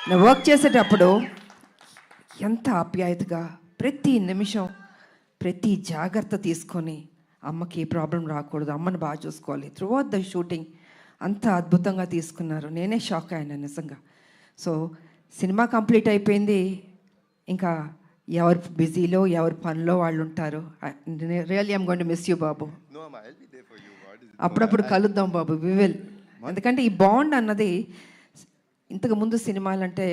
నేను వర్క్ చేసేటప్పుడు ఎంత ఆప్యాయతగా ప్రతి నిమిషం ప్రతి జాగ్రత్త తీసుకొని అమ్మకి ఏ ప్రాబ్లం రాకూడదు, అమ్మని బాగా చూసుకోవాలి. త్రూ అవుట్ ద షూటింగ్ అంత అద్భుతంగా తీసుకున్నారు. నేనే షాక్ అయ్యాను నిజంగా. సో సినిమా కంప్లీట్ అయిపోయింది. ఇంకా ఎవరు బిజీలో ఎవరి పనిలో వాళ్ళు ఉంటారు. Really I'm going to miss you బాబు. అప్పుడప్పుడు కలుద్దాం బాబు, వి విల్. ఎందుకంటే ఈ బాండ్ అన్నది ఇంతకు ముందు సినిమాలంటే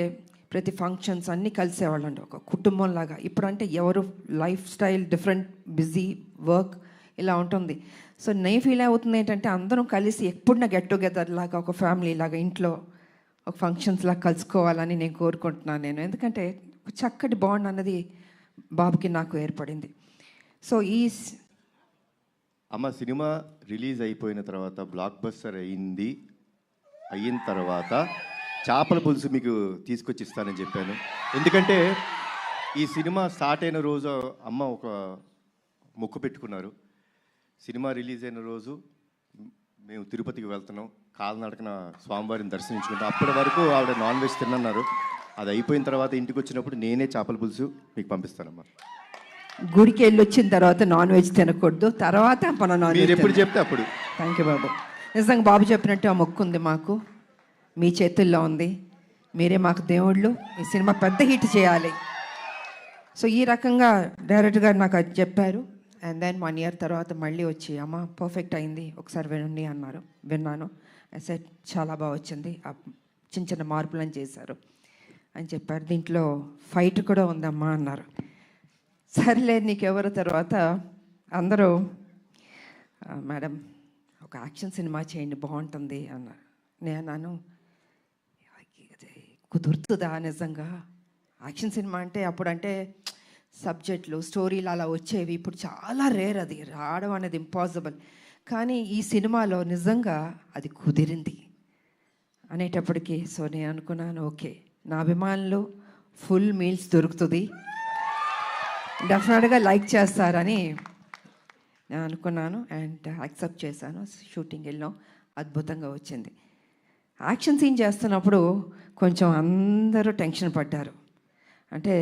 ప్రతి ఫంక్షన్స్ అన్నీ కలిసేవాళ్ళండి ఒక కుటుంబంలాగా. ఇప్పుడంటే ఎవరు life style different, busy work ఇలా ఉంటుంది. సో నేను ఫీల్ అవుతుంది ఏంటంటే అందరం కలిసి ఎప్పుడైనా గెట్ టుగెదర్ లాగా ఒక ఫ్యామిలీ లాగా ఇంట్లో ఒక ఫంక్షన్స్ లాగా కలుసుకోవాలని నేను కోరుకుంటున్నాను నేను. ఎందుకంటే ఒక చక్కటి బాండ్ అన్నది బాబుకి నాకు ఏర్పడింది. సో అమ్మ సినిమా రిలీజ్ అయిపోయిన తర్వాత బ్లాక్ బస్టర్ అయిన తర్వాత చేపల పులుసు మీకు తీసుకొచ్చి ఇస్తానని చెప్పాను. ఎందుకంటే ఈ సినిమా స్టార్ట్ అయిన రోజు అమ్మ ఒక మొక్కు పెట్టుకున్నారు. సినిమా రిలీజ్ అయిన రోజు మేము తిరుపతికి వెళ్తున్నాం, కాలినడకన స్వామివారిని దర్శించుకుంటాం. అప్పటి వరకు ఆవిడ నాన్ వెజ్ తిన్నారు. అది అయిపోయిన తర్వాత ఇంటికి వచ్చినప్పుడు నేనే చేపల పులుసు మీకు పంపిస్తానమ్మా. గుడికి వెళ్ళి వచ్చిన తర్వాత నాన్ వెజ్ తినకూడదు, తర్వాత మన నాన్ వెజ్ ఎప్పుడు చెప్తే అప్పుడు. థ్యాంక్ యూ బాబు. నిజంగా బాబు చెప్పినట్టు ఆ మొక్కు ఉంది మాకు, మీ చేతుల్లో ఉంది. మీరే మాకు దేవుళ్ళు. ఈ సినిమా పెద్ద హిట్ చేయాలి. సో ఈ రకంగా డైరెక్టర్ గారు నాకు అది చెప్పారు. అండ్ దెన్ 1 year తర్వాత మళ్ళీ వచ్చి అమ్మ పర్ఫెక్ట్ అయింది, ఒకసారి వినండి అన్నారు. విన్నాను. సెట్ చాలా బాగా వచ్చింది, చిన్న చిన్న మార్పులను చేశారు అని చెప్పారు. దీంట్లో ఫైట్ కూడా ఉందమ్మా అన్నారు. సరేలే నీకెవరు. తర్వాత అందరూ మేడం ఒక యాక్షన్ సినిమా చేయండి బాగుంటుంది అన్నారు. నేను అన్నాను కుదురుతుందా నిజంగా? యాక్షన్ సినిమా అంటే అప్పుడంటే సబ్జెక్టులు స్టోరీలు అలా వచ్చేవి. ఇప్పుడు చాలా రేర్, అది రావడం అనేది ఇంపాసిబుల్. కానీ ఈ సినిమాలో నిజంగా అది కుదిరింది అనేటప్పటికీ సో నేను అనుకున్నాను ఓకే, నా అభిమానులు ఫుల్ మీల్స్ దొరుకుతుంది, డెఫినెట్గా లైక్ చేస్తారని నేను అనుకున్నాను. అండ్ యాక్సెప్ట్ చేశాను. షూటింగ్ వెళ్ళాం, అద్భుతంగా వచ్చింది. యాక్షన్ సీన్ చేస్తున్నప్పుడు కొంచెం అందరూ టెన్షన్ పడ్డారు. అంటే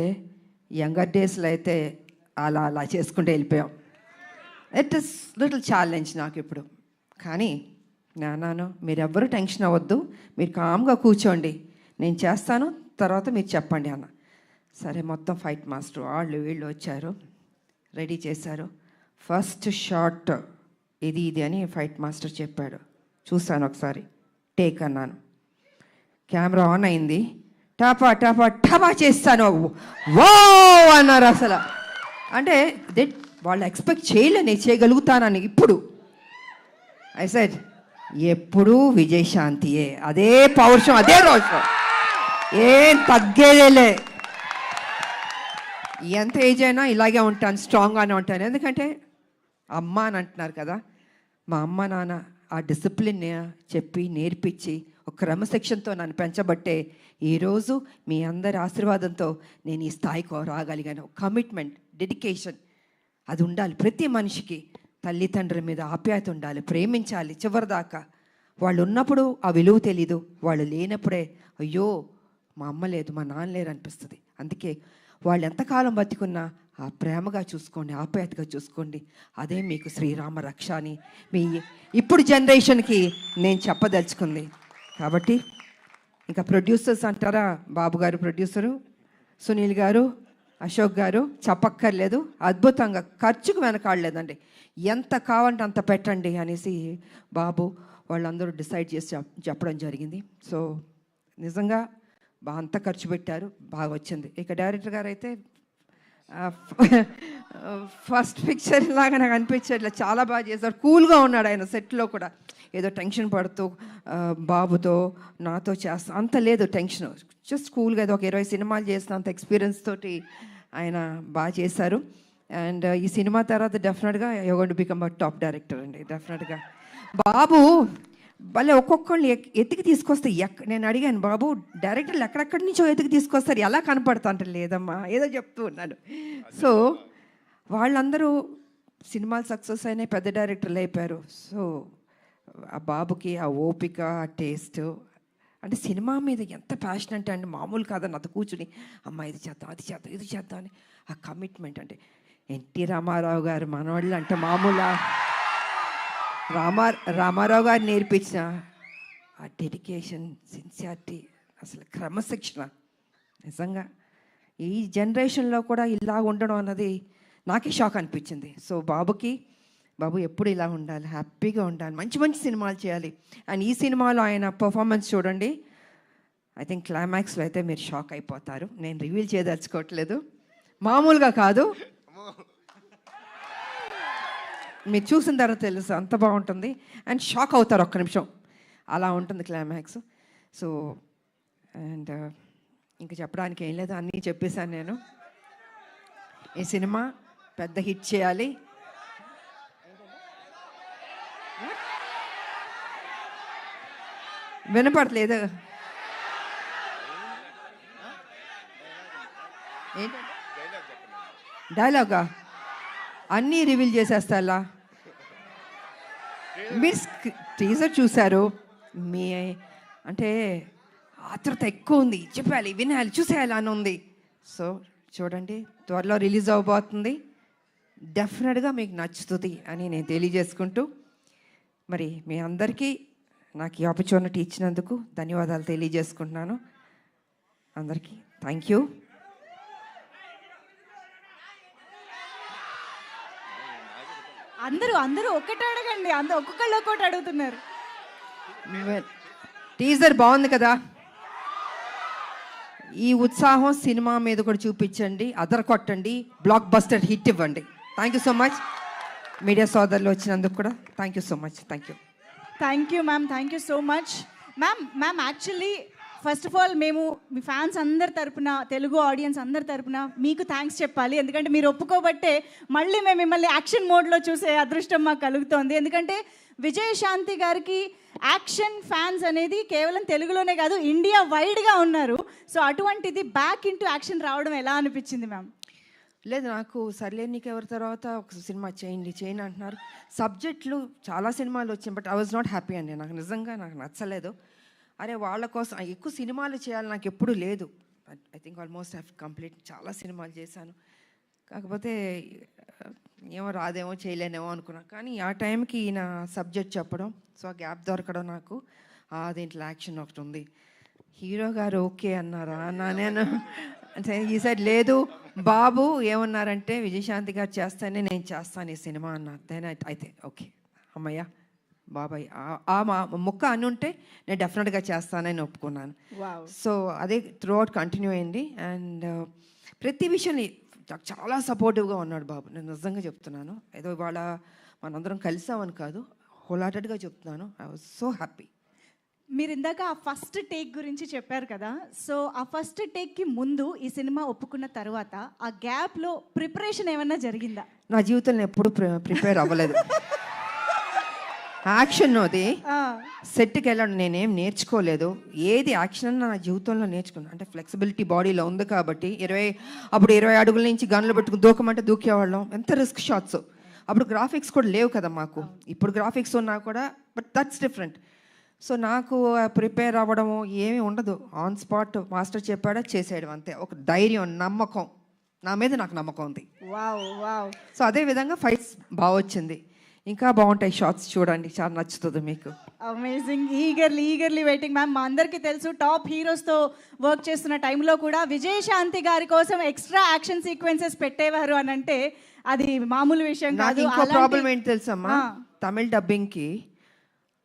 యంగర్ డేస్లో అయితే అలా అలా చేసుకుంటూ వెళ్ళిపోయాం. ఇట్ ఇస్ లిటిల్ ఛాలెంజ్ నాకు ఇప్పుడు. కానీ నాన్న మీరెవ్వరూ టెన్షన్ అవ్వద్దు, మీరు కామ్గా కూర్చోండి, నేను చేస్తాను, తర్వాత మీరు చెప్పండి అన్న. సరే మొత్తం ఫైట్ మాస్టర్ వాళ్ళు వీళ్ళు వచ్చారు, రెడీ చేశారు. ఫస్ట్ షాట్ ఇది అని ఫైట్ మాస్టర్ చెప్పాడు. చూశాను ఒకసారి, టేక్ అన్నాను. కెమెరా ఆన్ అయింది. టాపా టాపా టపా చేస్తాను, వో అన్నారు. అసలు అంటే వాళ్ళు ఎక్స్పెక్ట్ చేయలే నేను చేయగలుగుతానని. ఇప్పుడు ఐ సెడ్ ఎప్పుడూ విజయశాంతియే, అదే పౌరుషం, అదే రోషం, ఏం తగ్గేదేలే. ఎంత ఏజ్ అయినా ఇలాగే ఉంటాను, స్ట్రాంగ్గానే ఉంటాను. ఎందుకంటే అమ్మ అని అంటున్నారు కదా, మా అమ్మ నాన్న ఆ డిసిప్లిన్ చెప్పి నేర్పించి ఒక క్రమశిక్షణతో నన్ను పెంచబట్టే ఈరోజు మీ అందరి ఆశీర్వాదంతో నేను ఈ స్థాయికి రాగలిగాను. కమిట్మెంట్, డెడికేషన్ అది ఉండాలి ప్రతి మనిషికి. తల్లిదండ్రుల మీద ఆప్యాయత ఉండాలి, ప్రేమించాలి చివరిదాకా. వాళ్ళు ఉన్నప్పుడు ఆ విలువ తెలీదు, వాళ్ళు లేనప్పుడే అయ్యో మా అమ్మ లేదు, మా నాన్న లేరు అనిపిస్తుంది. అందుకే వాళ్ళు ఎంతకాలం బతికున్నా ఆ ప్రేమగా చూసుకోండి, ఆప్యాయతగా చూసుకోండి. అదే మీకు శ్రీరామ రక్ష అని మీ ఇప్పుడు జనరేషన్కి నేను చెప్పదలుచుకుంది. కాబట్టి ఇంకా ప్రొడ్యూసర్స్ అంటారా, బాబు గారు ప్రొడ్యూసరు, సునీల్ గారు, అశోక్ గారు చెప్పక్కర్లేదు. అద్భుతంగా ఖర్చుకు వెనకాడలేదండి. ఎంత కావాలంటే అంత పెట్టండి అనేసి బాబు వాళ్ళందరూ డిసైడ్ చేసి చెప్పడం జరిగింది. సో నిజంగా అంత ఖర్చు పెట్టారు, బాగా వచ్చింది. ఇక డైరెక్టర్ గారు అయితే ఫస్ట్ పిక్చర్ లాగా నాకు అనిపించట్లే, చాలా బాగా చేశారు. కూల్గా ఉన్నాడు ఆయన సెట్లో కూడా. ఏదో టెన్షన్ పడుతూ బాబుతో నాతో చేస్తా అంత లేదు టెన్షన్, జస్ట్ కూల్గా. ఏదో ఒక 20 సినిమాలు చేసిన అంత ఎక్స్పీరియన్స్ తోటి ఆయన బాగా చేశారు. అండ్ ఈ సినిమా తర్వాత డెఫినెట్గా you going to become a top director అండి. డెఫినెట్గా బాబు భలే ఒక్కొక్కళ్ళు ఎత్తికి తీసుకొస్తే నేను అడిగాను, బాబు డైరెక్టర్లు ఎక్కడెక్కడి నుంచో ఎత్తికి తీసుకొస్తారు, ఎలా కనపడతా అంటే లేదమ్మా ఏదో చెప్తూ ఉన్నాను. సో వాళ్ళందరూ సినిమాలు సక్సెస్ అయినాయి, పెద్ద డైరెక్టర్లు అయిపోయారు. సో ఆ బాబుకి ఆ ఓపిక, ఆ టేస్ట్ అంటే సినిమా మీద ఎంత ప్యాషన్ అంటే అండి మామూలు కాదని అది కూర్చుని అమ్మ ఇది చేద్దాం అది చేద్దాం ఇది చేద్దాం అని ఆ కమిట్మెంట్ అంటే ఎన్టీ రామారావు గారు మనవాళ్ళు అంటే మామూలా రామారావు గారు నేర్పించిన ఆ డెడికేషన్ సిన్సియారిటీ అసలు క్రమశిక్షణ నిజంగా ఈ జనరేషన్లో కూడా ఇలా ఉండడం అన్నది నాకే షాక్ అనిపించింది. సో బాబు ఎప్పుడు ఇలా ఉండాలి, హ్యాపీగా ఉండాలి, మంచి మంచి సినిమాలు చేయాలి. అండ్ ఈ సినిమాలో ఆయన పర్ఫార్మెన్స్ చూడండి, ఐ థింక్ క్లైమాక్స్లో అయితే మీరు షాక్ అయిపోతారు. నేను రివీల్ చేయదలుచుకోవట్లేదు, మామూలుగా కాదు, మీరు చూసిన తర్వాత తెలుసు అంత బాగుంటుంది. అండ్ షాక్ అవుతారు ఒక్క నిమిషం, అలా ఉంటుంది క్లైమాక్స్. సో అండ్ ఇంకా చెప్పడానికి ఏం లేదు, అన్నీ చెప్పేశాను నేను. ఈ సినిమా పెద్ద హిట్ చేయాలి. వినపడలేదు ఏంటి డైలాగా? అన్నీ రివీల్ చేసేస్తా. మీరు టీజర్ చూశారు, మీ అంటే ఆతృత ఎక్కువ ఉంది, చెప్పాలి, వినాలి, చూసేయాలి అని ఉంది. సో చూడండి, త్వరలో రిలీజ్ అవబోతుంది, డెఫినెట్గా మీకు నచ్చుతుంది అని నేను తెలియజేసుకుంటూ, మరి మీ అందరికీ నాకు ఈ ఆపర్చునిటీ ఇచ్చినందుకు ధన్యవాదాలు తెలియజేసుకుంటున్నాను. అందరికీ థ్యాంక్ యూ. అందరూ ఒక్కటి అడగండి, అందరూ ఒక్కొక్కళ్ళు ఒక్కొక్కటి అడుగుతున్నారు. టీజర్ బాగుంది కదా, ఈ ఉత్సాహం సినిమా మీద కూడా చూపించండి, అదర కొట్టండి, బ్లాక్ బస్టర్ హిట్ ఇవ్వండి. Thank you so much. Media సోదరులు వచ్చినందుకు కూడా thank you so much. Thank you ma'am, thank you so much. Ma'am actually first of all మేము మీ ఫ్యాన్స్ అందరి తరపున, తెలుగు ఆడియన్స్ అందరి తరపున మీకు థ్యాంక్స్ చెప్పాలి. ఎందుకంటే మీరు ఒప్పుకోబట్టే మళ్ళీ మేము మిమ్మల్ని యాక్షన్ మోడ్లో చూసే అదృష్టం మాకు కలుగుతోంది. ఎందుకంటే విజయశాంతి గారికి యాక్షన్ ఫ్యాన్స్ అనేది కేవలం తెలుగులోనే కాదు, ఇండియా వైడ్గా ఉన్నారు. సో అటువంటిది బ్యాక్ ఇంటూ యాక్షన్ రావడం ఎలా అనిపించింది మ్యామ్? లేదు, నాకు సర్లే నీకు ఎవరి తర్వాత ఒక సినిమా చేయండి అంటున్నారు. సబ్జెక్టులు చాలా సినిమాలు వచ్చాయి, but I was not happy అండి. నాకు నిజంగా నచ్చలేదు. అరే వాళ్ళ కోసం ఎక్కువ సినిమాలు చేయాలి నాకు ఎప్పుడూ లేదు. I think almost have complete చాలా సినిమాలు చేశాను. కాకపోతే ఏమో రాదేమో చేయలేనేమో అనుకున్నా. కానీ ఆ టైంకి ఈయన సబ్జెక్ట్ చెప్పడం, సో ఆ గ్యాప్ దొరకడం నాకు, దీంట్లో యాక్షన్ ఒకటి ఉంది, హీరో గారు ఓకే అన్నారా అన్నా నేను. అంటే ఈ సైడ్ లేదు, బాబు ఏమన్నారంటే విజయశాంతి గారు చేస్తానే నేను చేస్తాను ఈ సినిమా అన్నారు. దెన్ అయితే ఓకే అమ్మయ్య బాబాయ్ మా ముక్క అని ఉంటే నేను డెఫినెట్గా చేస్తానని ఒప్పుకున్నాను. సో అదే త్రూ అవుట్ కంటిన్యూ అయింది. అండ్ ప్రతి విషయం చాలా సపోర్టివ్గా ఉన్నాడు బాబు. నేను నిజంగా చెప్తున్నాను, ఏదో ఇవాళ మనందరం కలిసామని కాదు, హోల్హార్టెడ్గా చెప్తున్నాను. I was so happy. మీరు ఇందాక ఆ ఫస్ట్ టేక్ గురించి చెప్పారు కదా, సో ఆ ఫస్ట్ టేక్కి ముందు ఈ సినిమా ఒప్పుకున్న తర్వాత ఆ గ్యాప్లో ప్రిపరేషన్ ఏమన్నా జరిగిందా? నా జీవితంలో ఎప్పుడు ప్రిపేర్ అవ్వలేదు. యాక్షన్ అది సెట్కి వెళ్ళడం నేనేం నేర్చుకోలేదు. ఏది యాక్షన్ నా జీవితంలో నేర్చుకున్నాను. అంటే ఫ్లెక్సిబిలిటీ బాడీలో ఉంది కాబట్టి 20 అడుగుల నుంచి గన్లు పెట్టుకుని దూకమంటే దూకేవాళ్ళం. ఎంత రిస్క్ షాట్స్. అప్పుడు గ్రాఫిక్స్ కూడా లేవు కదా మాకు. ఇప్పుడు గ్రాఫిక్స్ ఉన్నా కూడా, బట్ దట్స్ డిఫరెంట్. సో నాకు ప్రిపేర్ అవ్వడము ఏమీ ఉండదు. ఆన్ స్పాట్ మాస్టర్ చెప్పాడా చేసేయడం అంతే. ఒక ధైర్యం, నమ్మకం, నా మీద నాకు నమ్మకం ఉంది. సో అదే విధంగా ఫైట్స్ బాగా వచ్చింది. ఇంకా బాగుంటాయి షార్ట్స్, చూడండి, చాలా నచ్చుతుంది మీకు. అమేజింగ్. Eagerly waiting ma'am. మా అందరికీ తెలుసు టాప్ హీరోస్తో వర్క్ చేస్తున్న టైంలో కూడా విజయశాంతి గారి కోసం ఎక్స్ట్రా యాక్షన్ సీక్వెన్సెస్ పెట్టేవారు అని అంటే అది మామూలు విషయం కాదు. ఇంకో ప్రాబ్లం ఏంటి తెలుసమ్మా, తమిళ డబ్బింగ్కి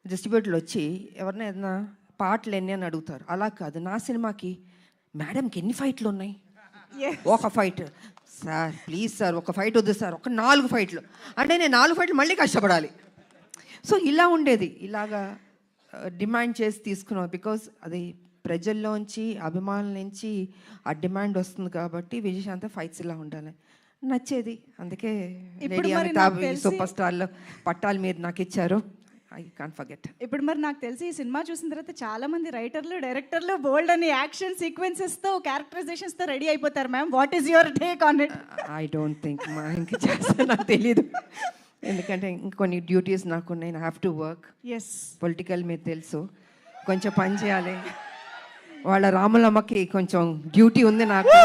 డిస్ట్రిబ్యూటర్లు వచ్చి ఎవరైనా ఏదైనా పాటలు ఎన్ని అని అడుగుతారు. అలా కాదు, నా సినిమాకి మేడంకి ఎన్ని ఫైట్లు ఉన్నాయి? ఒక ఫైట్ సార్, ప్లీజ్ సార్ ఒక ఫైట్ వద్దు సార్, ఒక 4 ఫైట్లు అంటే నేను 4 ఫైట్లు మళ్ళీ కష్టపడాలి. సో ఇలా ఉండేది, ఇలాగా డిమాండ్ చేసి తీసుకున్నాం. బికాజ్ అది ప్రజల్లోంచి, అభిమానుల నుంచి ఆ డిమాండ్ వస్తుంది కాబట్టి విజయశాంతి ఫైట్స్ ఇలా ఉండాలి నచ్చేది. అందుకే లేడీ అమితాబ్ సూపర్ స్టార్లో పట్టాలు మీరు నాకు ఇచ్చారు. I can't forget. ఇప్పుడు మరి నాకు తెలిసి ఈ సినిమా చూసిన తర్వాత చాలా మంది రైటర్లు, డైరెక్టర్లు బోల్డ్ అని యాక్షన్ సీక్వెన్సెస్తో, క్యారెక్టరైజేషన్స్తో రెడీ అయిపోతారు ma'am. What is your take on it? I don't think ఇంకా చేస్తా, నాకు తెలీదు. ఎందుకంటే ఇంకొన్ని డ్యూటీస్ నాకు ఉన్నాయి. I have to work. Yes, political మీరు తెలుసు, కొంచెం పని చేయాలి. వాళ్ళ రాములమ్మకి కొంచెం డ్యూటీ ఉంది నాకు.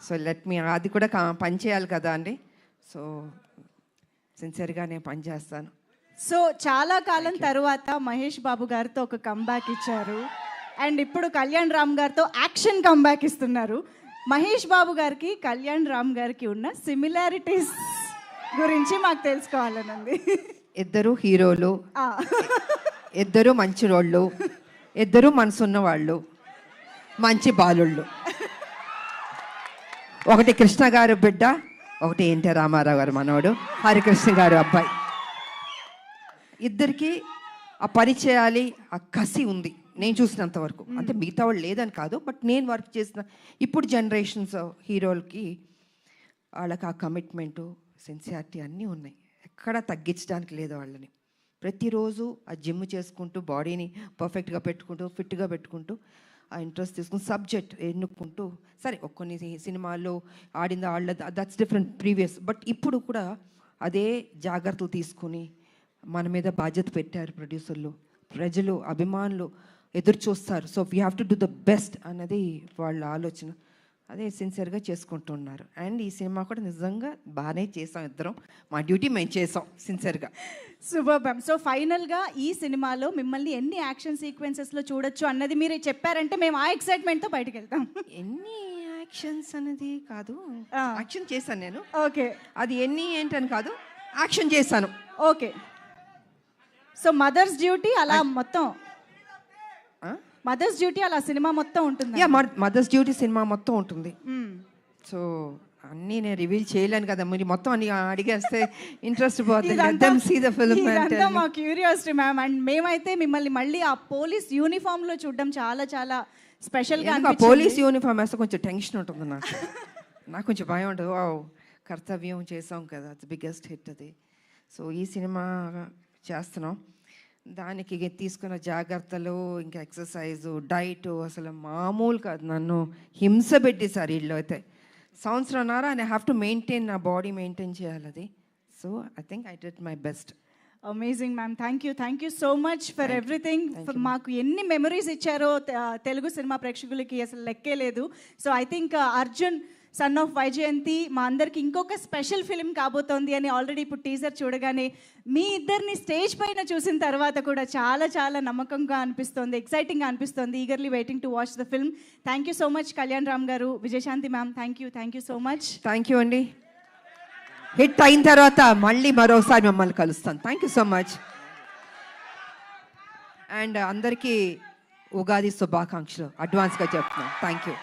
సో లెట్ మీ అది కూడా పని చేయాలి కదా అండి. సో సిన్సియర్గా నేను పని చేస్తాను. సో చాలా కాలం తర్వాత మహేష్ బాబు గారితో ఒక కంబ్యాక్ ఇచ్చారు అండ్ ఇప్పుడు కళ్యాణ్ రామ్ గారితో యాక్షన్ కంబ్యాక్ ఇస్తున్నారు. మహేష్ బాబు గారికి కళ్యాణ్ రామ్ గారికి ఉన్న సిమిలారిటీస్ గురించి మాకు తెలుసుకోవాలనండి. ఇద్దరు హీరోలు, ఇద్దరు మంచి రోళ్ళు, ఇద్దరు మనసున్న వాళ్ళు, మంచి బాలుళ్ళు. ఒకటి కృష్ణ గారు బిడ్డ, ఒకటి ఎన్టీ రామారావు గారు మనవడు, హరికృష్ణ గారు అబ్బాయి. ఇద్దరికి ఆ పరిచయాలి, ఆ కసి ఉంది నేను చూసినంత వరకు. అంటే మిగతా వాళ్ళు లేదని కాదు, బట్ నేను వర్క్ చేసిన ఇప్పుడు జనరేషన్స్ హీరోలకి వాళ్ళకి ఆ కమిట్మెంటు, సిన్సియారిటీ అన్నీ ఉన్నాయి. ఎక్కడ తగ్గించడానికి లేదు వాళ్ళని. ప్రతిరోజు ఆ జిమ్ చేసుకుంటూ బాడీని పర్ఫెక్ట్గా పెట్టుకుంటూ ఫిట్గా పెట్టుకుంటూ ఆ ఇంట్రెస్ట్ తీసుకుని సబ్జెక్ట్ ఎన్నుకుంటూ, సరే కొన్ని సినిమాల్లో ఆడింది ఆడలేదు, దట్స్ డిఫరెంట్ ప్రీవియస్, బట్ ఇప్పుడు కూడా అదే జాగ్రత్తలు తీసుకుని మన మీద బాధ్యత పెట్టారు ప్రొడ్యూసర్లు, ప్రజలు, అభిమానులు ఎదురు చూస్తారు. So we have to do the best అన్నది వాళ్ళ ఆలోచన. అదే సిన్సియర్గా చేసుకుంటున్నారు. అండ్ ఈ సినిమా కూడా నిజంగా బాగానే చేసాం ఇద్దరం. మా డ్యూటీ మేము చేసాం సిన్సియర్గా. Super ma'am. సో ఫైనల్గా ఈ సినిమాలో మిమ్మల్ని ఎన్ని యాక్షన్ సీక్వెన్సెస్లో చూడొచ్చు అన్నది మీరు చెప్పారంటే మేము ఆ ఎక్సైట్మెంట్తో బయటకు వెళ్తాం. ఎన్ని యాక్షన్స్ అనేది కాదు, యాక్షన్ చేశాను నేను. ఓకే, అది ఎన్ని ఏంటని కాదు, యాక్షన్ చేశాను. ఓకే. సో మదర్స్ డ్యూటీ అలా మొత్తం, మదర్స్ డ్యూటీ అలా సినిమా మొత్తం ఉంటుంది. యా, మదర్స్ డ్యూటీ సినిమా మొత్తం ఉంటుంది. సో అన్నీ నేను రివీల్ చేయలేను కదా, మీరు మొత్తం అన్ని అడిగేస్తే ఇంట్రెస్ట్ పోతుంది. మా క్యూరియాసిటీ మ్యామ్. అండ్ మేమైతే మిమ్మల్ని మళ్ళీ ఆ పోలీస్ యూనిఫామ్లో చూడడం చాలా చాలా స్పెషల్గా. పోలీస్ యూనిఫామ్ వేస్తే కొంచెం టెన్షన్ ఉంటుంది నాకు. నాకు కొంచెం భయం ఉంటుంది. కర్తవ్యం చేసాం కదా, బిగ్గెస్ట్ హిట్ అది. సో ఈ సినిమా చేస్తున్నాం, దానికి తీసుకున్న జాగ్రత్తలు, ఇంకా ఎక్సర్సైజు, డైట్ అసలు మామూలు కాదు. నన్ను హింస పెట్టేశారు వీళ్ళు అయితే. సంవత్సరంన్నర ఐ హ్యావ్ టు మెయింటైన్, నా బాడీ మెయింటైన్ చేయాలి అది. So I think I did my best. Amazing ma'am. Thank you so much for everything. మాకు ఎన్ని మెమరీస్ ఇచ్చారో తెలుగు సినిమా ప్రేక్షకులకి అసలు లెక్కే లేదు. So I think Arjun son of Vyjayanthi మా అందరికి ఇంకొక స్పెషల్ ఫిలిం కాబోతోంది అని ఆల్రెడీ ఇప్పుడు టీజర్ చూడగానే మీ ఇద్దరిని స్టేజ్ పైన చూసిన తర్వాత కూడా చాలా చాలా నమ్మకంగా అనిపిస్తోంది, ఎక్సైటింగ్గా అనిపిస్తోంది. Eagerly waiting to watch the film. Thank you so much Kalyan Ram garu, Vijayashanti ma'am. Thank you so much. Thank you అండి. హిట్ అయిన తర్వాత మళ్ళీ మరోసారి మిమ్మల్ని కలుస్తాను. Thank you so much. And అందరికీ ఉగాది శుభాకాంక్షలు అడ్వాన్స్గా చెప్తున్నాను. Thank you.